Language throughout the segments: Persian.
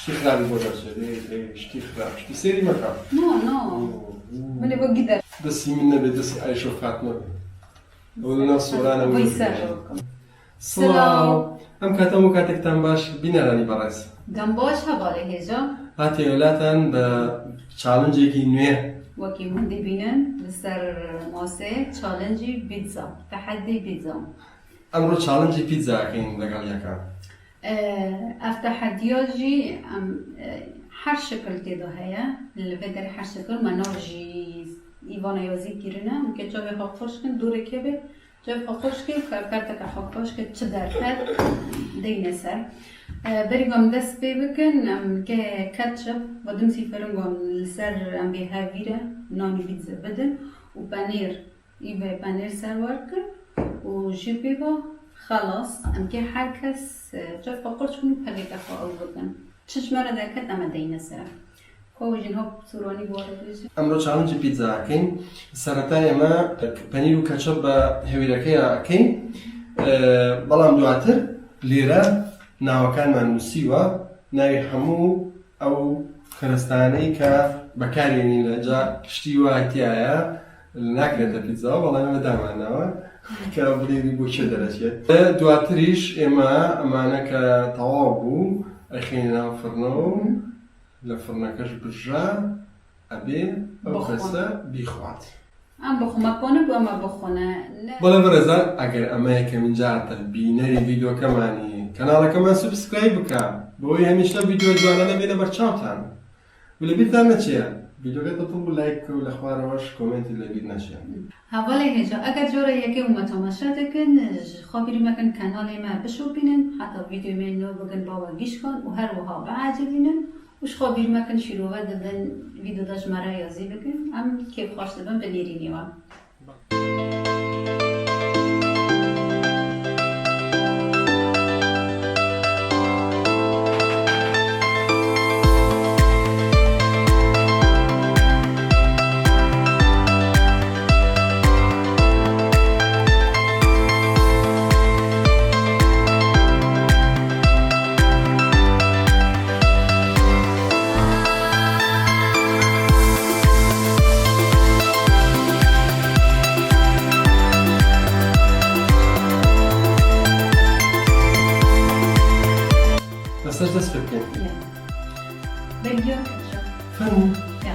شتي خرابي بودرش شتي خراب شتي سيري مكان نو من يبغى جدر دسي منا بدسي عايشو فاتنا ولنا صورانا ويسار سلام ام كاتمو كاتك تنباش بينا راني براس دنباش حواله هجا هاتي ولاتن با چالنجي كي نويه وكي من دبينن لسر ماسه چالنجي بيتزا تحدي بيتزا امرو چالنجي بيتزا كاين لقال ياكا اف تحدياجي هر شکل تیدا هیا لفدر هر شکل مناجی ایوان یازی گیرنه که جای خاکش کن دوره که به جای خاکش که کرده که خاکش که چه درکت دینه سر بریم دست پی بکن که کاتشپ و دمسی فرنگم لسر ام به هاویره نانی بیتزا بدن و پنیر ایوه پنیر سروار کن و جیبی با خلاص ام که هر کس جای خاکش کنی پلیت خواهد بکن چش مرا درکت اما دینه سر خواه جنها سورانی بوارد بشه امرو چالنجي بيتزا كاين سرطان ما بانير وكاتشب هويركيا كاين بلام دواتر ليرة ناوكان من نسيوا ناوي حمو او خرستاني كا بكاريني لجا شتيوا تيايا ناكلة بيتزا والله ما دامنا كابريدي بوشة درجات دواتريش اما امانا كطوابو اخينا فرنو لفرنكش برجا ابي او خسا بيخوات ام بخونه کنه با ما بخونه بلا برزا اگر اما كمن جات بينري فيديو كماني كانال كمان سبسكرايب بكا بوي هميشه فيديو جوانا نبينا برچاوتان ولا بيتنا چيا فيديو که تو لایک و لخوارش کامنت لبید نشه. حواله هجا اگر جوره یکی اومد تماشا دکن خابری مکن کانال ما بشو بینن حتی ویدیو منو بگن بابا گیش کن و هر وها بعد بینن وش خابری مکن شروع دادن ویدیو داش مرا یازی بکن ام کیف خوش دادن بنیرینی و Mesaj dest bekleyin. بگیر Efendim? یا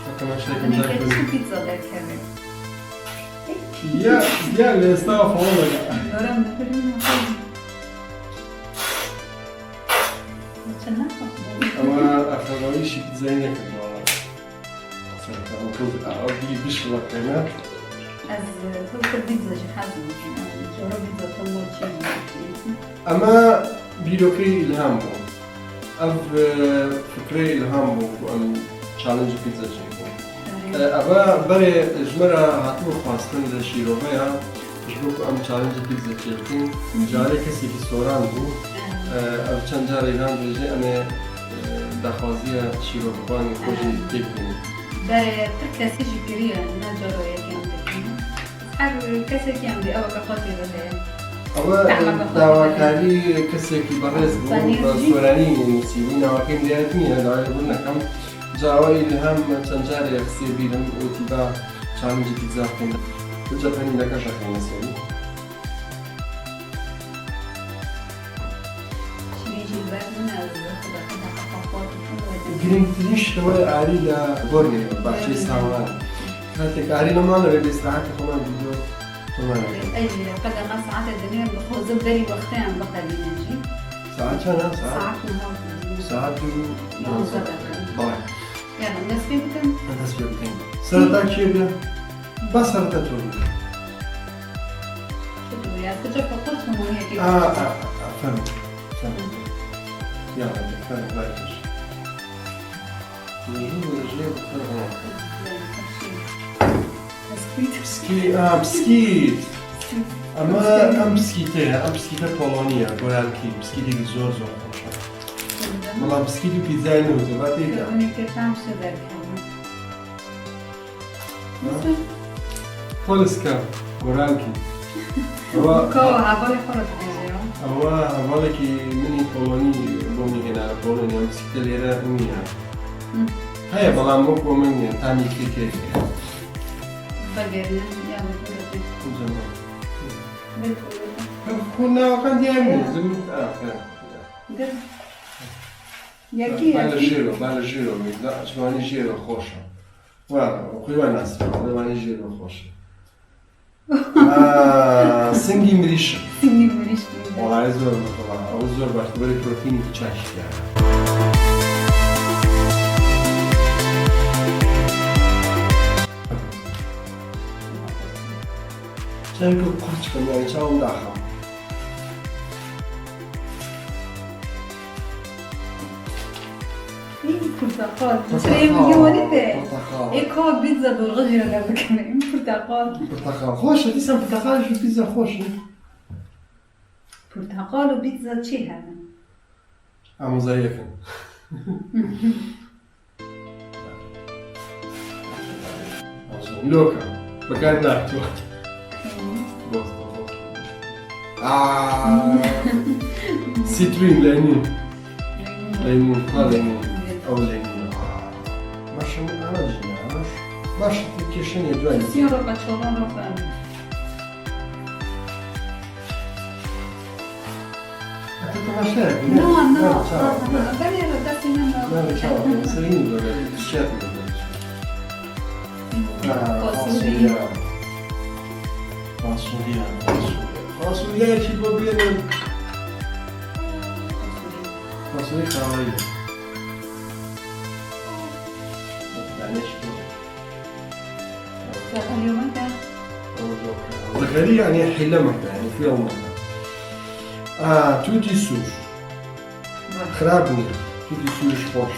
Bakın aşağıya من kadar که چی پیتزا در کرده Ya estağfurullah falan da. دارم بخوریم چه نخواست Ama akrabayı işi pizzayı ne kadar valla. Aslında okul bir diş var kaynar. از تو که پیتزا چه حزم میکنم جورا پیتزا تو موچه Ama bir okey ilham bu. Av fikre ilham bu ام challenge pizza çekim. Ama bari jmera hatu xwastin li şîrovaya jbuk ام challenge pizza çekim. Cari kesi ki soran bu. Ev çend cari ilham bêje em ê daxwaziya şîrovban xwe jî têk bînin. برای هر کسی جیگریه نه جورایی که هم بکنیم هر کسی که هم بی آوا که خاطی بده Ama davakarî kesekî berez bû bi soranî nûsîbû navakên diyetiniye dawê bûn nekam cawa ilham çend carê qisê bîrim û tîda challenge pizza xwîn tu cephenî nekaşa xwîne serî شیجی بردن از خدا خدا خفاف girîngtirîn şewe arî la gornê baxçeyê sawan hatek arî neman re bêstirahat xweman bîjo xweman أجي قد ما ساعات الدنيا بخوز بري وقتين بقى نجي saat çana saat ساعات نهار saat bay يلا الناس في بكم Nasıl yapayım? Sırada çiğde basarda turnu. شوفوا يا تجا فقط مو هي كيف Efendim. Ya efendim hayır. Biskit. Ama biskite Polonya, Goralki, biskiti zor zor. Valla biskiti pizza ne oldu? Var değil ya. هناك تعمل شو ذاك Polska, Goralki. كوا عبالي فرد حاجة ئەوە هەواڵێکی منی پۆڵۆنی بۆ میهێنا لە پۆڵۆنیا مسکتە لێرە نییە هەیە بەڵام وەکو من تامی کێکێکە بەگەرنە یاوە ناوەکان دیار یەکی بالە ژێرۆ بالە ژێرۆ ئەچوانی ژێرۆ خۆشە خۆیوان ناسیەوە لەوانی ژێرۆ خۆشە سنگی مریشە سنگی مریش وڵای زۆر بەخۆڵا ئەوە زۆر باشتر بەری پرۆتینی چاشتیانە چاوێکە قورچکەم یانی چاوم داخەم پورتقال چرا میگه ولیده ایکا بیتزا درغجی رو بکنه این پورتقال پرتقال خۆشە دیسان پرتقالش و پیتزا خۆشە پورتقال و بیتزا چی هستن؟ ئامۆزاییەکەن لۆکە بەکار ناکتووە سیترین لەنی لەنی تا لەنی ئەو لەنی باشم ئاماژینە ئەمەش باش کێشەنێ دوای سیۆ رو قەچۆڵان رو فهم No, no, daj رو دستی من فاسولیایەکی بۆ بێنن فاسولی خاوەیە اليوم انت ذكري يعني حلمك يعني في يومك توتي سوش خرابني توتي سوش خوش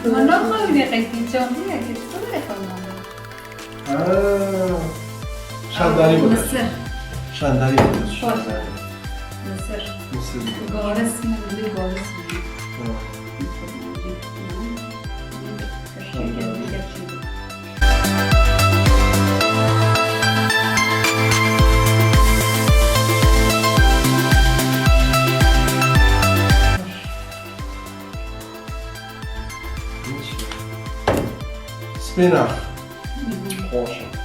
ما نخواه بقيتي جامعية كيف تقدر يخواه شانداری بود مصر شانداری بود مصر مصر گارس میگه گارس سپیناخ خوشم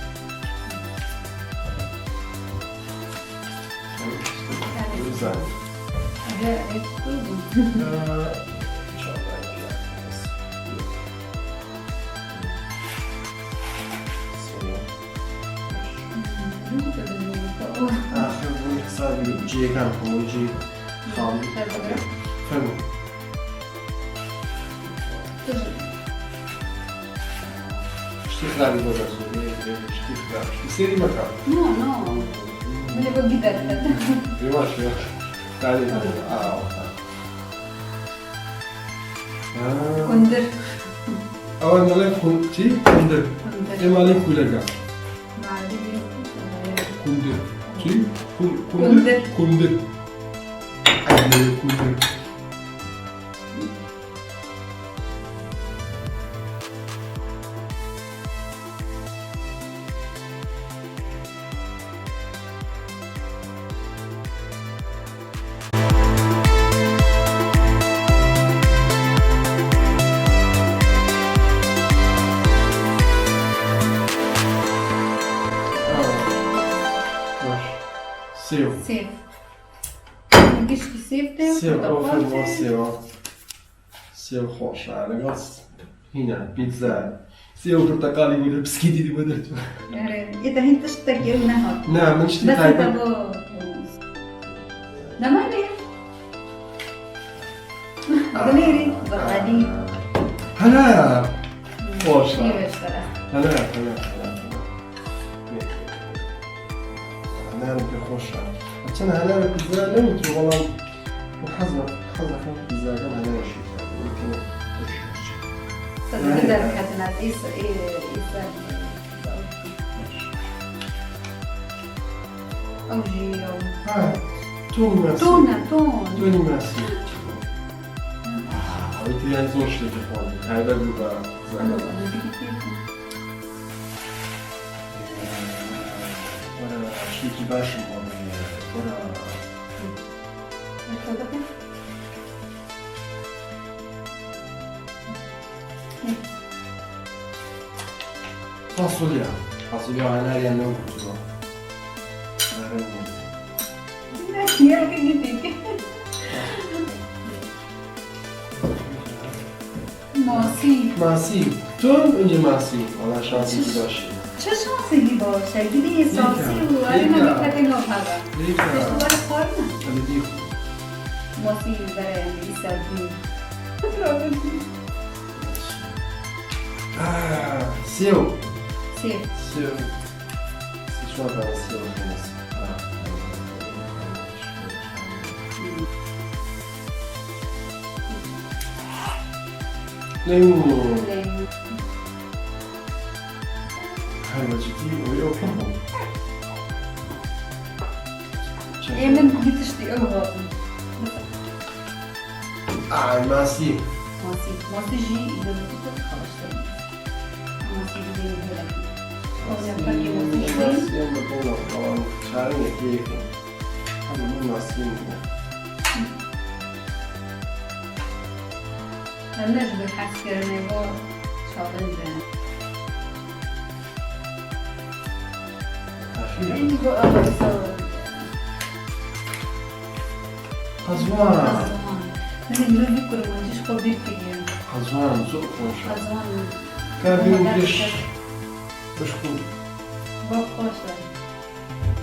güzel. Evet, sadece ciğer hamurcu ham. Tamam. Ştifler bir burada söylüyor. Ştifler. İstediğin bakalım. No, no. Böyle bir gider. Yavaş yavaş. Hadi. Kundur. أول ما لكم شيء كندر إما لكم كلها كندر شيء كندر كندر كندر سيو سيف قشتي سيف ده سيو أوفر سيو سيو خوش على قص هنا بيتزا سيو برتقالي ولا بسكيتي دي بدرتو إذا هنت تشتكي منها نعم من شتي بس تايبة أنت لا ما ليه ضميري بغادي هلا خوش كيف اشترى هلا هلا خوش عشان هلا بيتزا لم والله وحظنا كان بيتزا كان هلا شيء تقدر كاتنات إيس أو جي أو تونی ماسی تون تونی ماسی حالا دیگه از اون شده خواهد هر در رو برم زنم برای شیکی باشیم برای fasulye. Fasulye hala yerine oturdu. Niye ki gittik? ماسی ماسی تو اینجا ماسی حالا شانسی که داشتی چه شانسی باشه دیدی احساسی و آره من بکتی نفهمم دیگه تو باید کار نه ولی دیگه ماسی برای انگلیس سردی سیو سی سیو شما برای سیو هست لیمون هرمجیکی اوی اوکم من گیتشتی اوه ماسی ماسی جی ایدو تو خواهش داریم ماسی دیگه میگه ماسی هم بکنم چهره یکی همون ماسی میگه هنش بالحس کردنه با چالنجه اینی با آقا بسار قزوان من اینو بکنم منجش خوب بیرکیم قزوان زوق خوشه قزوان كابين بيش مشكور با خوش داریم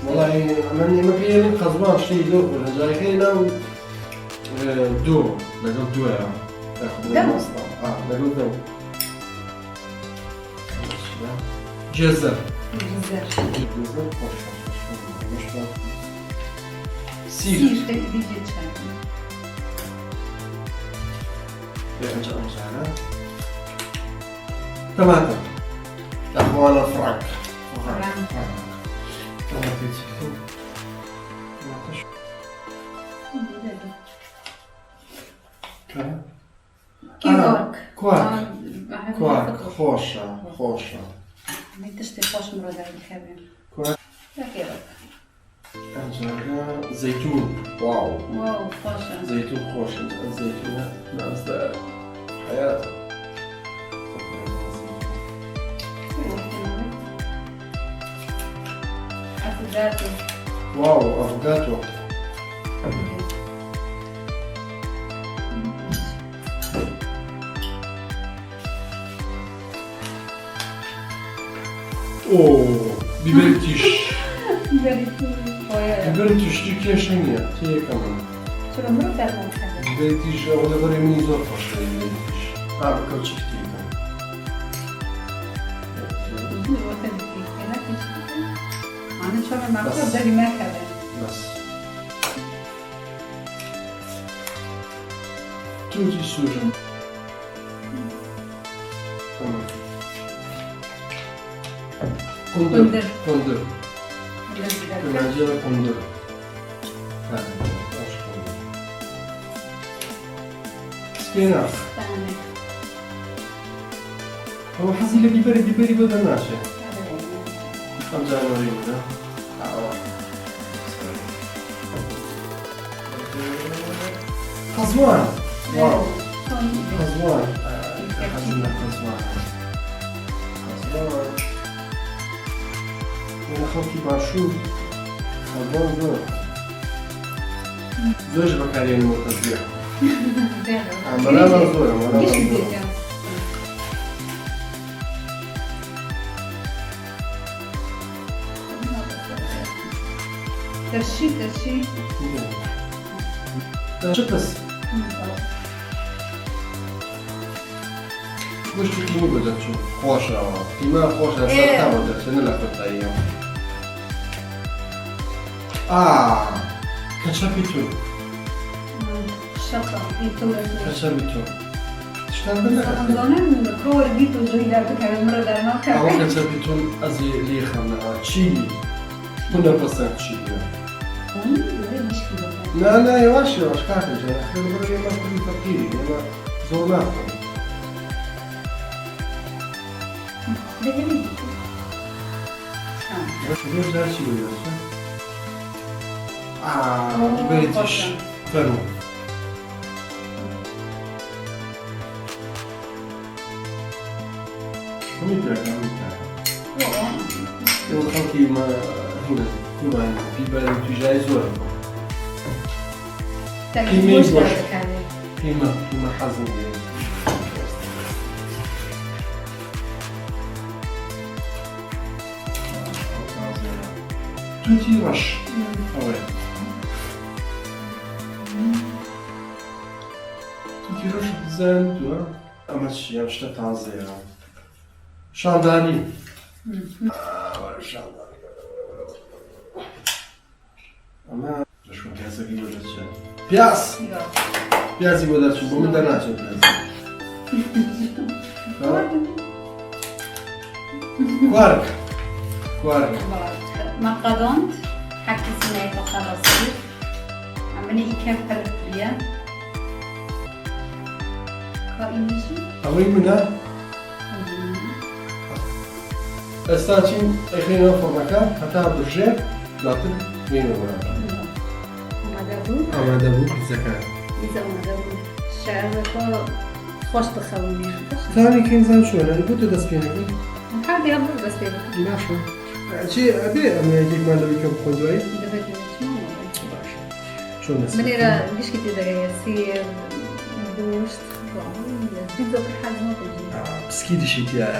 والله مني ما كاين قزوان شي دو ولا جاي كاين دو لقوا دو يا تاخذ دو؟ المصنع لقوا دو جزر جزر جزر مش سیر سير خیلی دیگه چند يرجع مزارع طماطم اخوانا فرانك فرانك. طماطم كواك كواك خوشة خوشة تشتي خوش مرة الكابين كواك كيف أنجاها زيتون واو واو خوشة زيتون خوش الزيتون ناس حياته أفضل واو افوكاتو اوه بيبرتيش بيبرتيش دي كيشانية تي كمان شو مرة تعمل هذا بيبرتيش ولا بري مني زور خوش بيبرتيش بكوتش كتير أنا شو ما أقول ده ما كذا بس توتي سوجة تمام قندر قندر المعجنة قندر سبيناف هو حظي اللي بيبري بدل ماشي خمسة عناوين قزوان واو قزوان حزنا قزوان قزوان أنا خلطي باشوف قزوان زور زوج بكاريين متزيح عملانا زور عملانا زور ترشي شقص مش تكيني بدأت شو خوشة كيما خوشة سرطة بدأت شنو لفت أيام كاتشابيتو شطة يطول كاتشابيتو شتان بنا أظن كور بيتو جويدا بكرة مرة در ما أهو كان كاتشابيتو أزي ليخنا تشيلي 100% تشيلي نه یواش یواش کاکە جان خێر بڕۆ ئێمە کوڕی فەقیرین ئێمە زۆر ناخۆین باش داچی بێت بێتیش فەرموو هەمووی کاکە ئێوە خەڵکی هینە بیبەرن توژای زۆرە قیمە حەزم لێ توتی ڕەش ئەوەیە توتی ڕەش بزانتووە ئەمە چیە ئەم شتە تازەیە شاندانی شاندانی ئەمە دەشوە پیاسەکەی بۆ دەچێت پیازی بۆ دەچێت بۆ من دەناچێت کوارک ما قدمت حكي سمعت وخلاصي عملي كيف فرقية قائمتي ئەوەی منە ئێستا چین ئەخێنەوە فۆڕەکە هەتا بژێ دواتر بێنەوە ئامادە بوو پیزەکان شعرەکە خۆش بخەونی تانی کەنزان چۆنە بۆ تۆ دەست پێ نەکەی هەردی هەم دەست پێ بکەم باشە چی ئەبێ ئەمە یەکێکمان لەوەی کە بخۆن دوایی چۆن دەست منێرە گشتی تێ دەگەیە سێر گۆشت پیزا حەز نەکەی پسکی دیشی تایە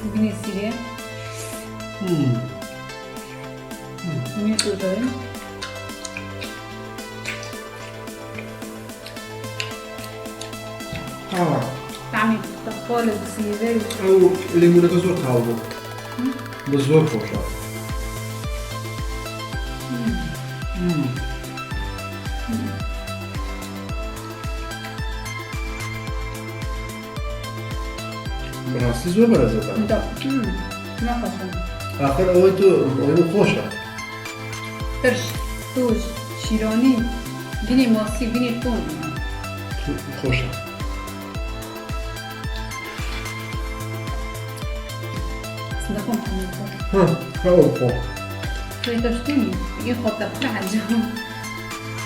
ببینی سیرێ ببینی تو داریم طعمی تقال بسیره ئەو لێمونەکە زۆر تاڵ بوو بە زۆر خۆشە بەڕاستی زۆر بەرەزەتە نەخۆشم ئاخر ئەوەی تۆ ئەوەی خۆشە ترش توش شیرانی بینی ماسی بینی تون خۆشە نەخۆم ئەوە خۆ توی دەشتنی یه خۆ تەپە عەجەم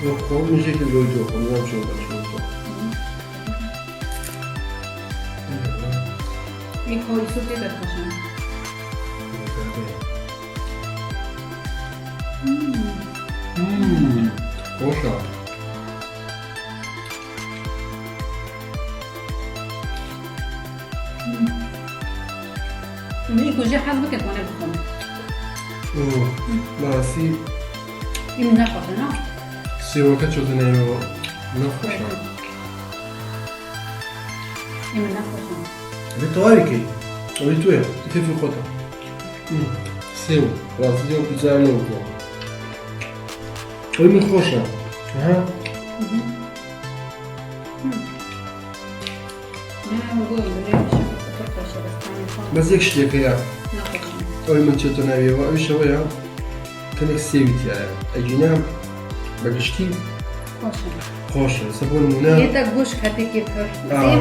ئەوە خۆ مژێکی لۆی تۆ خۆ نام چۆن دەچۆن تۆ یه خۆی سوپی دەخۆشم خۆشە منی کجا حەز بکەت وانە بخۆم بەڕاستی این نەخۆشە نا سێوەکە چۆتە نێوەوە نەخۆشە این نەخۆشم ئەبێ تەواویکەی ئەوەی توێ کەفی خۆتە سێو ڕاستی ئەو پیزایانەوە تۆ ئەوەی من خۆشە بەس یەک شتێکەیە ئەوەی من چێتە ناویەوە ئەویش ئەوەیە کەمێک سێوی تایە ئەگینە بەگشتی خۆشە ئێستا بۆ نمونە یێتە گوشت هەتێکی پر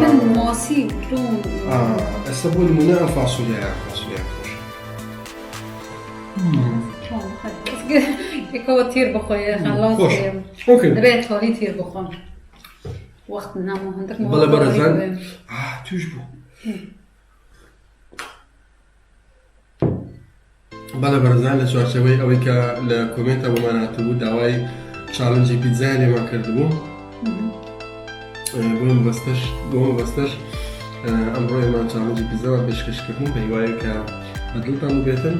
من ماسی تون ئێستا بۆ نمونە ئەم فاسۆلیایە خۆشە یکەوە تیر بخۆیە ئۆکێ دەبێت خۆلی تیر بخۆم وەخت نامۆ هەندێک بەڵێ بەڕێزان توش بوو بەڵێ بەڕێزان لە چوارچەوەی ئەوەی کە لە کۆمنتە بۆمان هاتبوو داوای چالنجی پیتزای لێمان کردبوو بۆ مەبەستەش ئەمڕۆ ئێمان چالنجی پیتزامان پێشکەشکردن بە هیوایە کە بەدڵتان بێتن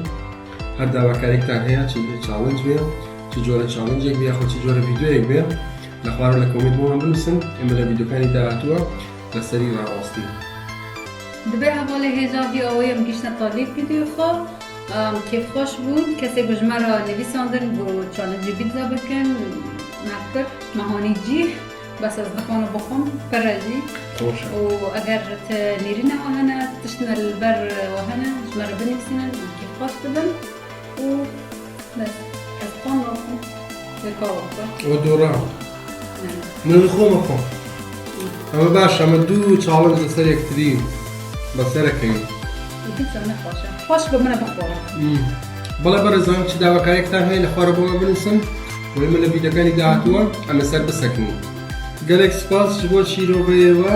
هەر داواکارێکتان هەیە چ چالنج بێ چ جۆرە چالنجێک بێ خۆ چ جۆرە ڤیدیۆیەک بێ لە خوارە لە کۆمنت بۆمان بنووسن ئێمە لە ڤیدیۆکانی داهاتووە لەسەری ڕاوەستی دەبێ هەواڵێ هێژاوی ئەوەیە گشتە تالیب ویدیۆ خۆ کێف خۆش بوو کەسێک بژمارە نویساندن بۆ چالنجی پیتزا بکەن نەکرد مەهانی جی بەس ئەس دەخۆنە بخۆم پەرەژی خوشە. وأجر تنيرنا وهنا تشتنا البر وهنا جمر بنفسنا كيف خاص بدن وبس أسطان وكم وكوابا ودوران من الخوم أخو أما باش أما دو تشالنج لسر يكترين بس ركين يمكن سمنا خوشة خوش بمنا بخبارة بلا برزان چی داوا کارێکتان هەیە لە خوارە بۆمە بنووسن وی من لە ڤیدیۆکانی داهاتووە ئەمە سەر بسەکنین گەلێک سپاس ji بۆ شیرۆڤەیەوە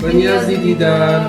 بەنیازی دیدار